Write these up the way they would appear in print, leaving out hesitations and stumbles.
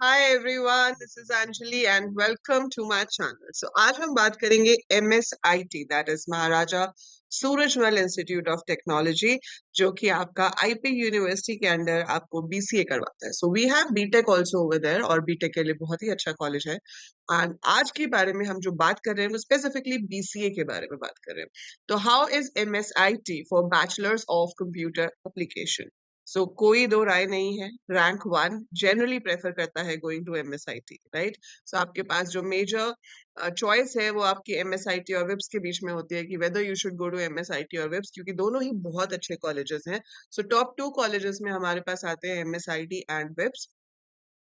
Hi everyone, this is Anjali and welcome to my channel. So आज हम बात करेंगे MSIT, that is Maharaja Surajmal institute of technology, जो कि आपका आईपी यूनिवर्सिटी के अंडर आपको BCA करवाता है। So we have BTech also over there, और बीटेक के लिए बहुत ही अच्छा कॉलेज है। एंड आज के बारे में हम जो बात कर रहे हैं वो स्पेसिफिकली BCA के बारे में बात कर रहे हैं। तो how is MSIT for bachelors of computer application? So कोई दो राय नहीं है, रैंक वन जनरली प्रेफर करता है गोइंग टू MSIT, राइट। सो आपके पास जो मेजर चॉइस है वो आपकी MSIT और विप्स के बीच में होती है कि whether you should go to MSIT और विप्स, क्योंकि दोनों ही बहुत अच्छे कॉलेजेस हैं। सो टॉप टू कॉलेजेस में हमारे पास आते हैं MSIT and chips,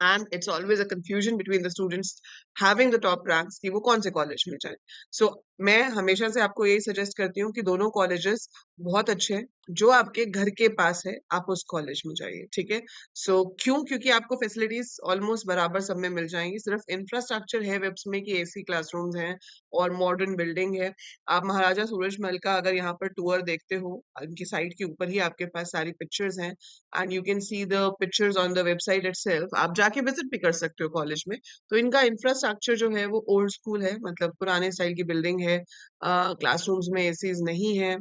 and it's always a confusion between the students having the top ranks कि वो कौन से कॉलेज में जाए। सो मैं हमेशा से आपको यही सजेस्ट करती हूँ कि दोनों कॉलेजेस बहुत अच्छे हैं, जो आपके घर के पास है आप उस कॉलेज में जाइए, ठीक है। सो क्यों? क्योंकि आपको फैसिलिटीज ऑलमोस्ट बराबर सब में मिल जाएंगी, सिर्फ इंफ्रास्ट्रक्चर है वेब्स में कि AC क्लासरूम्स हैं और मॉडर्न बिल्डिंग है। आप महाराजा सूरजमल का अगर यहाँ पर टूर देखते हो, उनकी साइट के ऊपर ही आपके पास सारी पिक्चर्स हैं, and you can see the pictures on the website itself. आप जाके विजिट भी कर सकते हो कॉलेज में। तो इनका इंफ्रास्ट्रक्चर जो है वो ओल्ड स्कूल है, मतलब पुराने स्टाइल की बिल्डिंग है। क्लासरूम्स में ACs नहीं है,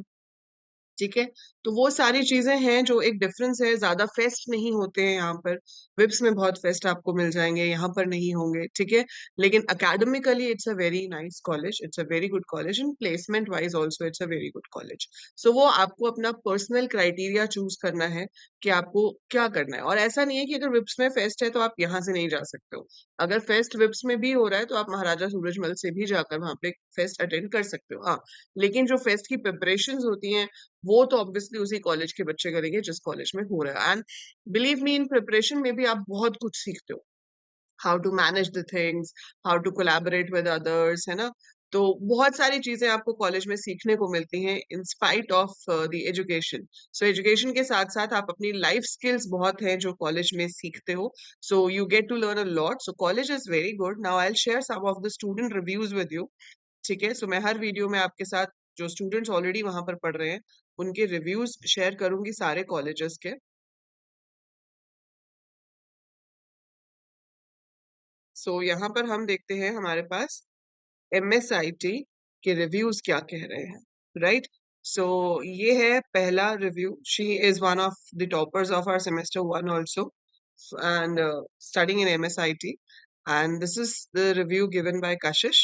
ठीक है। तो वो सारी चीजें हैं जो एक डिफरेंस है। ज्यादा फेस्ट नहीं होते हैं यहाँ पर, विप्स में बहुत फेस्ट आपको मिल जाएंगे, यहाँ पर नहीं होंगे, ठीक है। लेकिन academically it's a very nice college, it's a very good college, and placement wise also it's a very good college. So वो आपको अपना पर्सनल क्राइटेरिया चूज करना है कि आपको क्या करना है। और ऐसा नहीं है कि अगर विप्स में फेस्ट है तो आप यहाँ से नहीं जा सकते हो। अगर फेस्ट विप्स में भी हो रहा है तो आप महाराजा सूरजमल से भी जाकर वहां पे फेस्ट अटेंड कर सकते हो, हाँ। लेकिन जो फेस्ट की प्रिपरेशंस होती हैं वो तो ऑब्वियसली उसी कॉलेज के बच्चे करेंगे जिस कॉलेज में हो रहा है। एंड बिलीव मी, इन प्रिपरेशन में भी आप बहुत कुछ सीखते हो, how to manage the things, how to collaborate with others, है ना। तो बहुत सारी चीजें आपको कॉलेज में सीखने को मिलती हैं in spite of the education. So education के साथ साथ आप अपनी लाइफ स्किल्स बहुत हैं जो कॉलेज में सीखते हो। So you get to learn a lot. So college is very good. Now I will share some of the student reviews with you, ठीक है। सो मैं हर वीडियो में आपके साथ जो स्टूडेंट्स ऑलरेडी वहां पर पढ़ रहे हैं उनके रिव्यूज शेयर करूंगी सारे कॉलेजेस के। सो यहाँ पर हम देखते हैं हमारे पास MSIT के रिव्यूज क्या कह रहे हैं, राइट। सो ये है पहला review. She is one of the toppers of our semester one also, and studying in MSIT, and this is the review given by Kashish.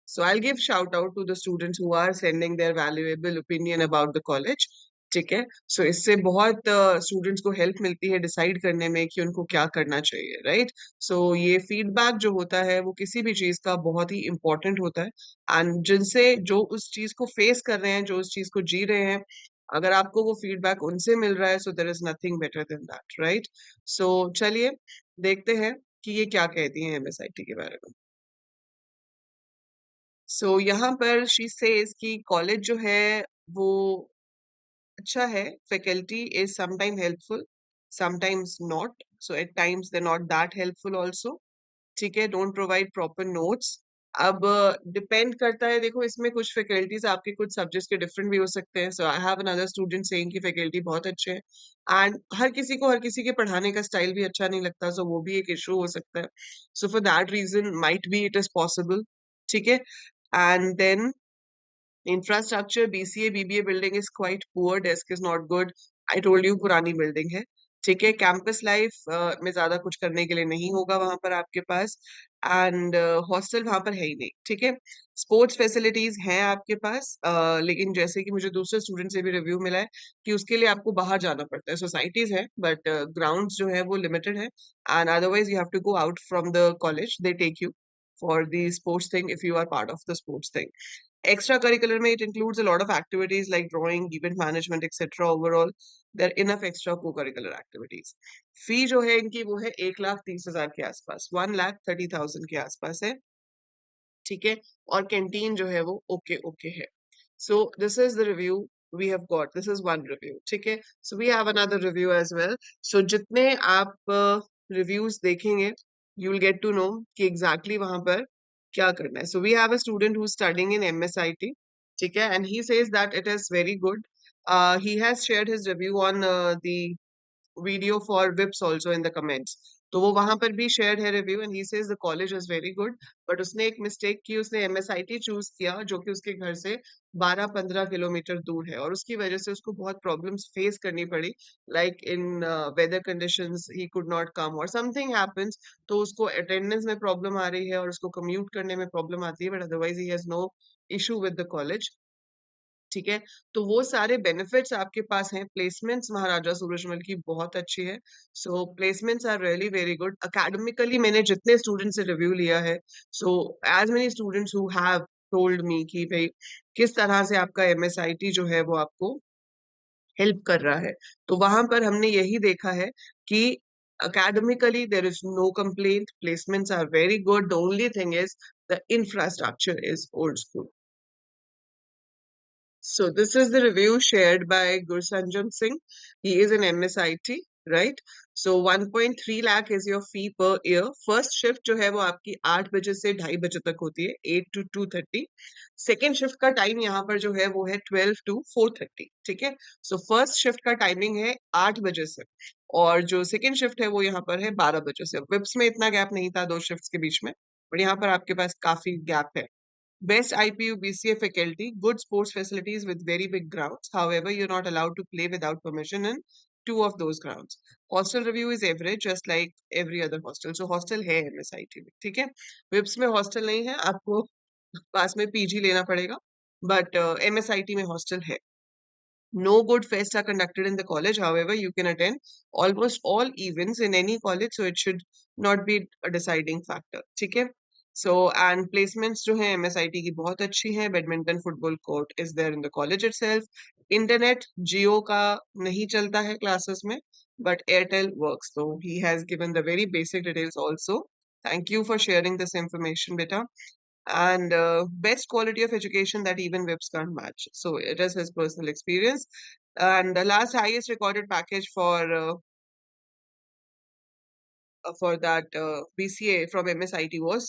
So I'll give shout out to the students who are sending their valuable opinion about the college, ठीक है। सो इससे बहुत students को help मिलती है decide करने में कि उनको क्या करना चाहिए, राइट। सो ये फीडबैक जो होता है वो किसी भी चीज का बहुत ही इंपॉर्टेंट होता है, एंड जिनसे जो उस चीज को फेस कर रहे हैं, जो उस चीज को जी रहे हैं, अगर आपको वो फीडबैक उनसे मिल रहा है, so there is nothing better than that, right. सो चलिए देखते हैं कि ये क्या कहती हैं MSIT के बारे में। सो यहाँ पर शी सेज कि कॉलेज जो है वो अच्छा है, faculty is sometime helpful, sometimes not, so at times they not that helpful also, ठीक है। Don't provide proper notes. अब डिपेंड करता है, देखो इसमें कुछ फैकल्टीज आपके कुछ सब्जेक्ट्स के डिफरेंट भी हो सकते हैं। So I have another student saying कि फैकल्टी बहुत अच्छे हैं, एंड हर किसी को हर किसी के पढ़ाने का स्टाइल भी अच्छा नहीं लगता, सो वो भी एक इशू हो सकता है। So for that reason might be it is possible, ठीक है। And then infrastructure, BCA BBA building is quite poor, desk is not good. I told you पुरानी बिल्डिंग है, ठीक है। कैंपस लाइफ में ज्यादा कुछ करने के लिए नहीं होगा वहां पर आपके पास, एंड हॉस्टल वहां पर है ही नहीं, ठीक है। स्पोर्ट्स फैसिलिटीज हैं आपके पास, लेकिन जैसे कि मुझे दूसरे स्टूडेंट से भी रिव्यू मिला है कि उसके लिए आपको बाहर जाना पड़ता है। सोसाइटीज है बट ग्राउंड्स जो है वो लिमिटेड है, and otherwise you have to go out from the college, they take you for the sports thing if you are part of the sports thing. Extracurricular में it includes a lot of activities like drawing, event management, etc. Overall, there are enough extra co-curricular activities. फी जो है इनकी वो है 1,30,000 के आसपास, 1,30,000 के आसपास है, ठीक है। और कैंटीन जो है वो ओके ओके है। So this is the review we have got, this is one review, ठीक है। So we have another review as well. So जितने आप रिव्यूज देखेंगे you will get to know कि एग्जैक्टली वहां पर क्या करना है। So we have a student who is studying in MSIT, ठीक है, and he says that it is very good. He has shared his review on the video for VIPs also in the comments. तो वो वहां पर भी shared है review and he says the college is very good, but उसने एक mistake की, उसने MSIT choose किया जो कि उसके घर से 12-15 किलोमीटर दूर है और उसकी वजह से उसको बहुत problems face करनी पड़ी, like in weather conditions he could not come or something happens, तो उसको attendance में problem आ रही है और उसको commute करने में problem आती है, but otherwise he has no issue with the college. ठीक है, तो वो सारे बेनिफिट्स आपके पास हैं। प्लेसमेंट्स महाराजा सूरजमल की बहुत अच्छी है। So placements are really very good. Academically मैंने जितने स्टूडेंट से रिव्यू लिया है, so as many students who have told me कि भाई किस तरह से आपका एमएसआईटी जो है वो आपको हेल्प कर रहा है, तो वहां पर हमने यही देखा है कि academically there is no complaint, placements are very good, the only thing is the infrastructure is old school. So this is the review shared by Gursanjam Singh. He is an MSIT, right? So 1.3 lakh is your fee per year. First shift जो है वो आपकी 8 बजे से 2:30 बजे तक होती है, 8 to 2:30. सेकेंड शिफ्ट का टाइम यहाँ पर जो है वो है 12 to 4:30. ठीक है, सो फर्स्ट शिफ्ट का टाइमिंग है 8 बजे से और जो सेकेंड शिफ्ट है वो यहाँ पर है 12 बजे से। विप्स में इतना गैप नहीं था दो शिफ्ट के बीच में, बट यहाँ पर आपके पास काफी गैप है। Best IPU BCA faculty, good sports facilities with very big grounds. However, you're not allowed to play without permission in two of those grounds. Hostel review is average, just like every other hostel. So hostel है MSIT में, ठीक है? विप्स में hostel नहीं है, आपको पास में PG लेना पड़ेगा, but MSIT में hostel है। No good fests are conducted in the college. However, you can attend almost all events in any college, so it should not be a deciding factor. ठीक है? So and placements जो है MSIT की बहुत अच्छी है. Badminton football court is there in the college itself. Internet Jio का नहीं चलता है classes में, but Airtel works. So he has given the very basic details also. Thank you for sharing this information, beta. And best quality of education that even WIPS can't match. So it is his personal experience. And the last highest recorded package for that BCA from MSIT was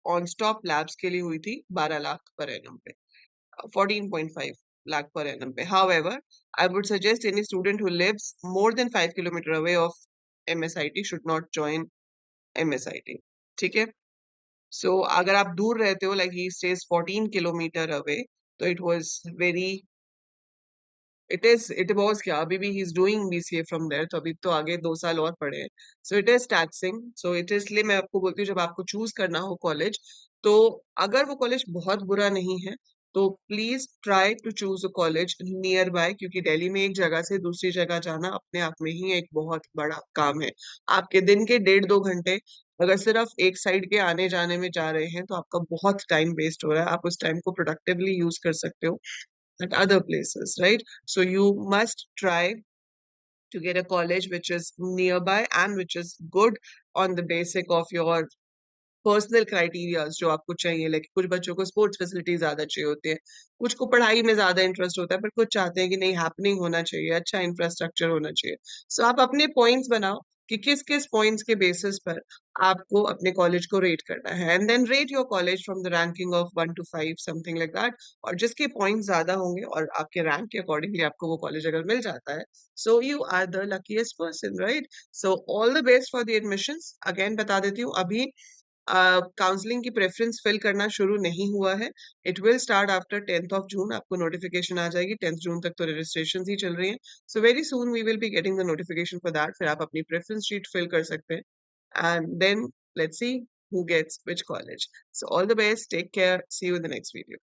on stop labs के लिए हुई थी 12 lakh per annum पे, 14.5 lakh per annum पे. However, I would suggest any student who lives more than 5 kilometer away of MSIT should not join MSIT. ठीक है, सो अगर आप दूर रहते हो, like he stays 14 kilometre away, तो इट वाज क्या, अभी भी he is doing BCA from there, तो अभी तो आगे 2 साल और पड़े हैं। So it is taxing, so it is, इसलिए मैं आपको बोलती हूँ जब आपको चूज करना हो कॉलेज, तो अगर वो कॉलेज बहुत बुरा नहीं है तो please try to choose a college nearby, क्योंकि दिल्ली में एक जगह से दूसरी जगह जाना अपने आप में ही एक बहुत बड़ा काम है। आपके दिन के 1.5-2 घंटे अगर सिर्फ एक साइड के आने जाने में जा रहे हैं तो आपका बहुत टाइम वेस्ट हो रहा है। आप उस टाइम को प्रोडक्टिवली यूज कर सकते हो at other places, right? So you must try to get a college which is nearby and which is good on the basic of your personal criterias जो आपको चाहिए। लाइक कुछ बच्चों को स्पोर्ट्स फैसिलिटी ज्यादा चाहिए होती है, कुछ को पढ़ाई में ज्यादा इंटरेस्ट होता है, पर कुछ चाहते हैं कि नहीं हैपनिंग होना चाहिए, अच्छा इंफ्रास्ट्रक्चर होना चाहिए। सो आप अपने पॉइंट्स बनाओ कि किस किस पॉइंट्स के बेसिस पर आपको अपने कॉलेज को रेट करना है, and then rate your college from the ranking of 1 to 5 something like that. और जिसके पॉइंट्स ज्यादा होंगे और आपके रैंक के अकॉर्डिंगली आपको वो कॉलेज अगर मिल जाता है, so you are the luckiest person, right? So all the best for the admissions. Again बता देती हूँ, अभी काउंसलिंग की प्रेफरेंस फिल करना शुरू नहीं हुआ है। It will start after 10th of June. आपको नोटिफिकेशन आ जाएगी, 10th जून तक तो रजिस्ट्रेशन ही चल रही है। So very soon we will be getting the notification for that. फिर आप अपनी प्रेफरेंस शीट फिल कर सकते हैं and then let's see who gets which college. So all the best, take care, see you in the next video.